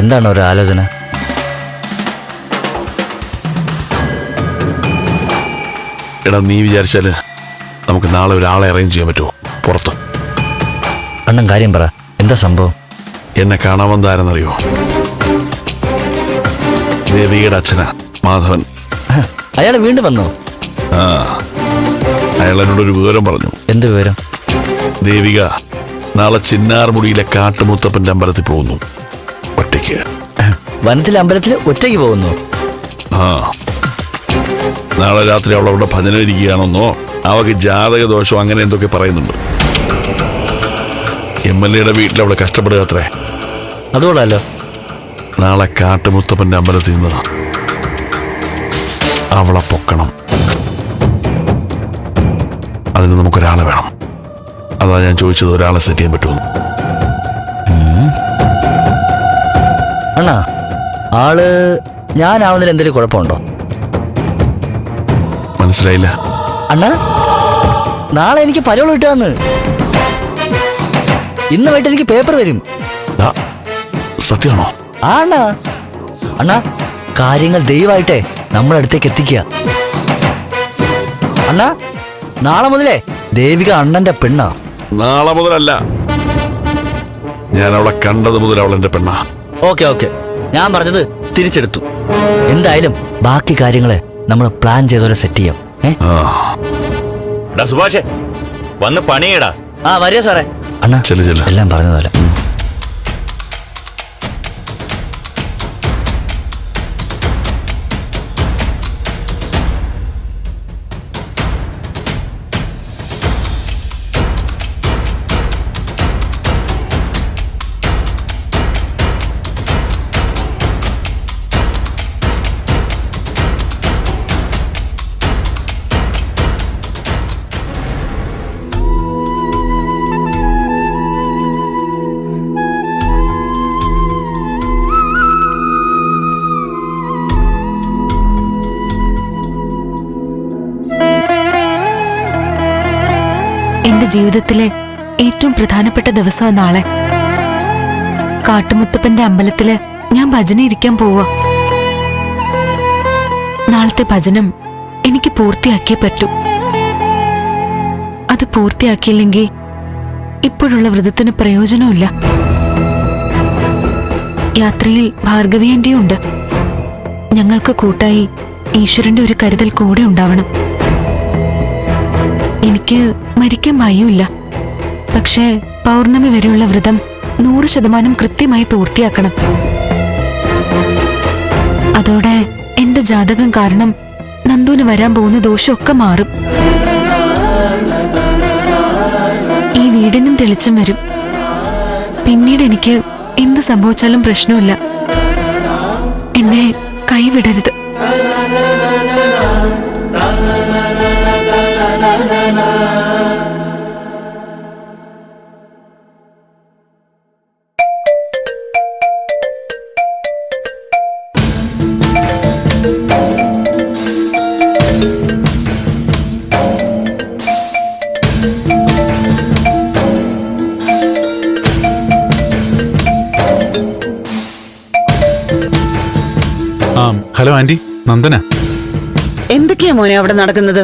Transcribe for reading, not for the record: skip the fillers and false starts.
എന്താണ് ഒരു ആലോചന? എടാ, നീ വിചാരിച്ചാല് നമുക്ക് നാളെ ഒരാളെ അറേഞ്ച് ചെയ്യാൻ പറ്റുമോ പുറത്ത്? അണ്ണൻ കാര്യം പറ, എന്താ സംഭവം? എന്നെ കാണാൻ വന്നാരെന്നറിയോ? ദേവിയുടെ അച്ഛനാ, മാധവൻ. അയാൾ വീണ്ടും വന്നോ? ആ, അയാൾ എന്നോടൊരു വിവരം പറഞ്ഞു. എന്ത് വിവരം? ദേവിക നാളെ ചിന്നാർമുടിയിലെ കാട്ടുമുത്തപ്പന്റെ അമ്പലത്തിൽ പോകുന്നു, ഒറ്റയ്ക്ക്. വനത്തിലെ അമ്പലത്തിൽ ഒറ്റയ്ക്ക് പോകുന്നു? ആ, നാളെ രാത്രി അവൾ അവിടെ ഭജന ഇരിക്കുകയാണെന്നോ അവക്ക് ജാതക ദോഷമോ അങ്ങനെ എന്തൊക്കെ പറയുന്നുണ്ട്. MLA വീട്ടിൽ അവളെ കഷ്ടപ്പെടുക അത്രേ. അതുകൊള്ളാലോ. നാളെ കാട്ടുമുത്തപ്പന്റെ അമ്പലത്തിൽ നിന്ന് അവളെ പൊക്കണം. അതിന് നമുക്കൊരാളെ വേണം. അതാ ഞാൻ ചോദിച്ചത്, ഒരാളെ സെറ്റ് ചെയ്യാൻ പറ്റുമോ? അണ്ണാ, ആള് ഞാനാവുന്നതിൽ എന്തെങ്കിലും കുഴപ്പമുണ്ടോ? മനസ്സിലായില്ല. അണ്ണാ, നാളെ എനിക്ക് പരോൾ കിട്ടാന്ന്. ഇന്ന് വൈകിട്ട് എനിക്ക് പേപ്പർ വരും. സത്യമാണോ? ആ അണ്ണാ. അണ്ണാ, കാര്യങ്ങൾ ദയവായിട്ടേ നമ്മുടെ അടുത്തേക്ക് എത്തിക്കുക. അണ്ണാ, നാളെ മുതലേ ദേവിക അണ്ണന്റെ പെണ്ണാ. നാളെ മുതലല്ല, ഞാൻ അവളെ കണ്ടത് മുതൽ അവൾ എന്റെ പെണ്ണാ. ഓക്കെ ഓക്കെ, ഞാൻ പറഞ്ഞത് തിരിച്ചെടുത്തു. എന്തായാലും ബാക്കി കാര്യങ്ങളെ നമ്മൾ പ്ലാൻ ചെയ്തോലെ സെറ്റ് ചെയ്യാം. സുഭാഷേ, വന്ന് പണിയടാ. ആ, വരിക സാറേ. അണ്ണാ, എല്ലാം പറഞ്ഞതുപോലെ. എന്റെ ജീവിതത്തിലെ ഏറ്റവും പ്രധാനപ്പെട്ട ദിവസം നാളെ. കാട്ടുമുത്തപ്പന്റെ അമ്പലത്തില് ഞാൻ ഭജന ഇരിക്കാൻ പോവാ. നാളത്തെ ഭജനം എനിക്ക് പൂർത്തിയാക്കിയേ പറ്റൂ. അത് പൂർത്തിയാക്കിയില്ലെങ്കിൽ ഇപ്പോഴുള്ള വ്രതത്തിന് പ്രയോജനമില്ല. യാത്രയിൽ ഭാർഗവി ആന്റിയുണ്ട്. ഞങ്ങൾക്ക് കൂട്ടായി ഈശ്വരന്റെ ഒരു കരുതൽ കൂടെ ഉണ്ടാവണം. എനിക്ക് മരിക്കാൻ ഭയമില്ല. പക്ഷേ പൗർണമി വരെയുള്ള വ്രതം 100% കൃത്യമായി പൂർത്തിയാക്കണം. അതോടെ എന്റെ ജാതകം കാരണം നന്ദുവിന് വരാൻ പോകുന്ന ദോഷമൊക്കെ മാറും. ഈ വീടിനും തെളിച്ചം വരും. പിന്നീട് എനിക്ക് എന്ത് സംഭവിച്ചാലും പ്രശ്നമില്ല. എന്നെ കൈവിടരുത്. Hello aunty, Nandana. എന്തൊക്കെയാ മോനെ അവിടെ നടക്കുന്നത്?